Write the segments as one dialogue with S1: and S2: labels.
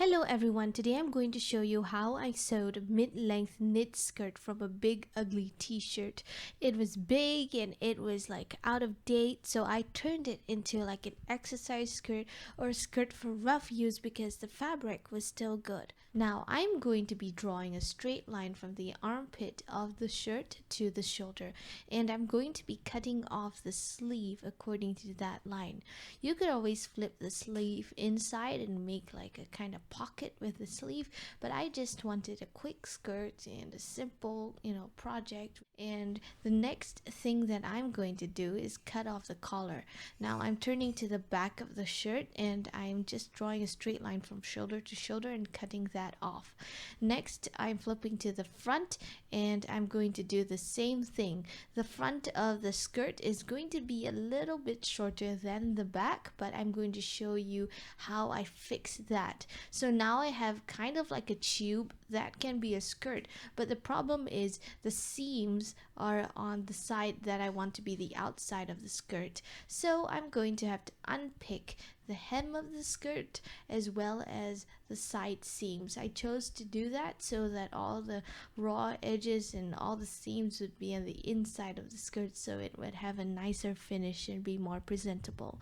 S1: Hello everyone, today I'm going to show you how I sewed a mid-length knit skirt from a big ugly t-shirt. It was big and it was like out of date, so I turned it into like an exercise skirt or a skirt for rough use because the fabric was still good. Now I'm going to be drawing a straight line from the armpit of the shirt to the shoulder, and I'm going to be cutting off the sleeve according to that line. You could always flip the sleeve inside and make like a kind of pocket with the sleeve, but I just wanted a quick skirt and a simple project. And the next thing that I'm going to do is cut off the collar. Now I'm turning to the back of the shirt and I'm just drawing a straight line from shoulder to shoulder and cutting that off. Next I'm flipping to the front and I'm going to do the same thing. The front of the skirt is going to be a little bit shorter than the back, but I'm going to show you how I fix that. So now I have kind of like a tube that can be a skirt, but the problem is the seams are on the side that I want to be the outside of the skirt. So I'm going to have to unpick the hem of the skirt as well as the side seams. I chose to do that so that all the raw edges and all the seams would be on the inside of the skirt, so it would have a nicer finish and be more presentable.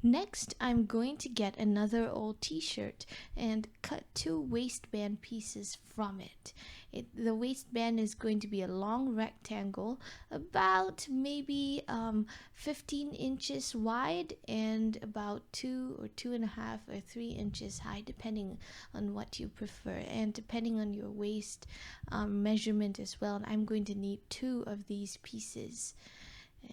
S1: Next, I'm going to get another old t-shirt and cut two waistband pieces from it. The waistband is going to be a long rectangle about maybe 15 inches wide and about 2.5 or 3 inches high, depending on what you prefer and depending on your waist measurement as well. And I'm going to need two of these pieces.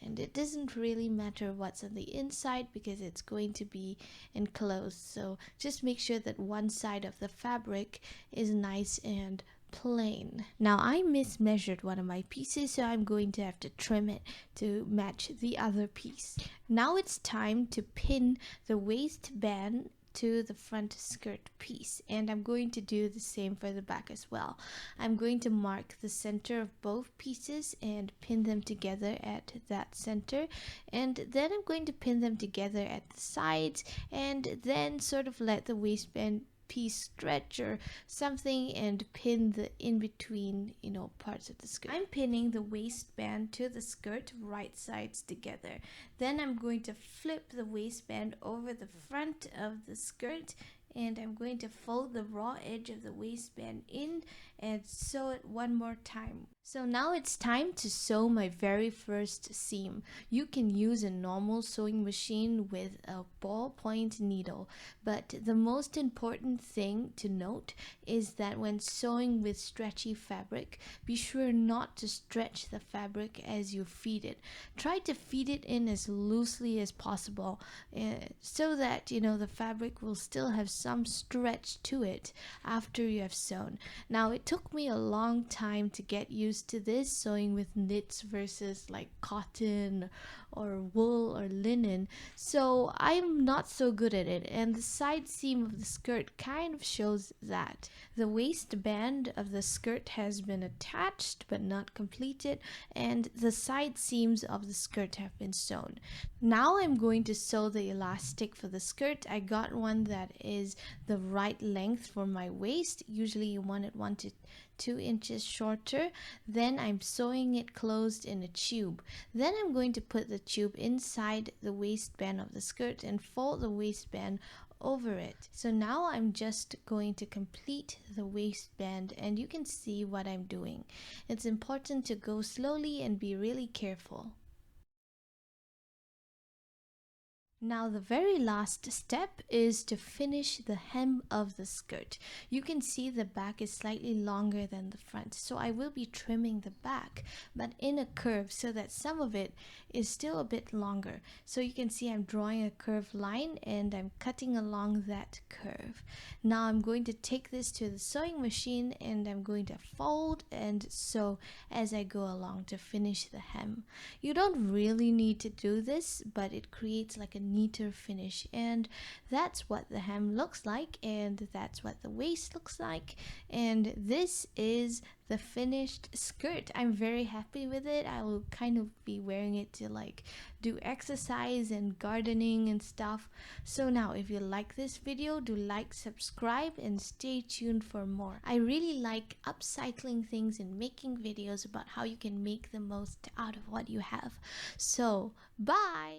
S1: And it doesn't really matter what's on the inside because it's going to be enclosed, so just make sure that one side of the fabric is nice and plain. Now I mismeasured one of my pieces, so I'm going to have to trim it to match the other piece. Now it's time to pin the waistband to the front skirt piece, and I'm going to do the same for the back as well. I'm going to mark the center of both pieces and pin them together at that center, and then I'm going to pin them together at the sides and then sort of let the waistband piece stretch or something and pin the in between parts of the skirt. I'm pinning the waistband to the skirt right sides together. Then I'm going to flip the waistband over the front of the skirt and I'm going to fold the raw edge of the waistband in and sew it one more time. So now it's time to sew my very first seam. You can use a normal sewing machine with a ballpoint needle, but the most important thing to note is that when sewing with stretchy fabric, be sure not to stretch the fabric as you feed it. Try to feed it in as loosely as possible so that the fabric will still have some stretch to it after you have sewn. Now it took me a long time to get used to this, sewing with knits versus like cotton or wool or linen, so I'm not so good at it, and the side seam of the skirt kind of shows that. The waistband of the skirt has been attached but not completed, and the side seams of the skirt have been sewn. Now I'm going to sew the elastic for the skirt. I got one that is the right length for my waist. Usually you want it 1 to 2 inches shorter. Then I'm sewing it closed in a tube. Then I'm going to put the tube inside the waistband of the skirt and fold the waistband over it. So now I'm just going to complete the waistband, and you can see what I'm doing. It's important to go slowly and be really careful. Now the very last step is to finish the hem of the skirt. You can see the back is slightly longer than the front, so I will be trimming the back but in a curve so that some of it is still a bit longer. So you can see I'm drawing a curved line and I'm cutting along that curve. Now I'm going to take this to the sewing machine and I'm going to fold and sew as I go along to finish the hem. You don't really need to do this, but it creates like a neater finish. And that's what the hem looks like, and that's what the waist looks like, and this is the finished skirt. I'm very happy with it. I will kind of be wearing it to like do exercise and gardening and stuff. So now if you like this video, do like, subscribe, and stay tuned for more. I really like upcycling things and making videos about how you can make the most out of what you have. So bye.